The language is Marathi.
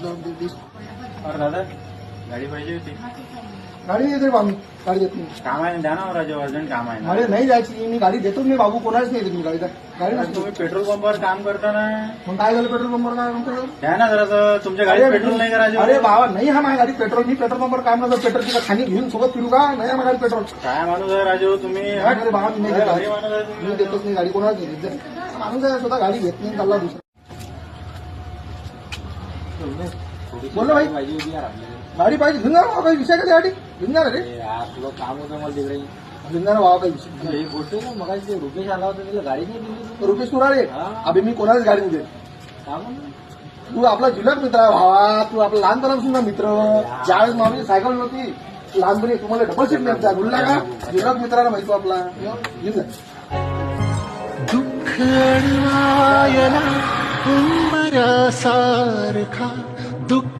और दादा गाडी पाहिजे होती. गाडी देते बाबू, गाडी देत नाही. काम आहे ना, द्या ना राजा, अर्जंट काम आहे ना. अरे नाही जायची, मी गाडी देतो मी बाबू, कोणाच नाही देत मी गाडी. गाडी अरे तुम्ही पेट्रोल पंपावर काम करता ना, मग काय झालं पेट्रोल पंपवर काय म्हणतो? द्या ना जरा. तुमच्या गाडीत पेट्रोल नाही का राजा? अरे बाबा नाही हा माझ्या गाडीत पेट्रोल, मी पेट्रोल पंपवर काम करतो. पेट्रोलची खाली घेऊन सोबत फिरू का? नाही हा माझ्या गाडीत पेट्रोल. काय माणूस आहे राजू तुम्ही? अरे बाबा मी नाही भारी देत, माणूस आहे मी तुम्ही. देतच नाही गाडी, कोणाच नाही देत. माणूस आहे स्वतः गाडी घेत नाही, चालला दुसरा. बोल ना भाई. पाहिजे होती यार आपल्याला. गाडी पाहिजे, घेऊन जा ना, काही विषय का त्या गाडी घेऊन जा ना रे, यार तुला काम होतं मला तिकडे. घेऊन जा ना बाबा, काही विषय. एक गोष्ट ना, मग ते रुपेश आला होता, त्याला गाडी नाही दिली. रुपेश तुराळे हा. अभि मी कोणाच गाडी नाही देत. का म्हणून? तू आपला जिल्ह्यात मित्र आहे भावा, तू आपला लहानपणापासून ना मित्र. ज्यावेळेस मामी सायकल नव्हती लहानपणी, तुम्हाला डबल सीट मिळत बोलला का? जिल्ह्यात मित्राला माहिती आपला. घेऊन जा. दुःख अडवायला उंबऱ्यासारखा दुःख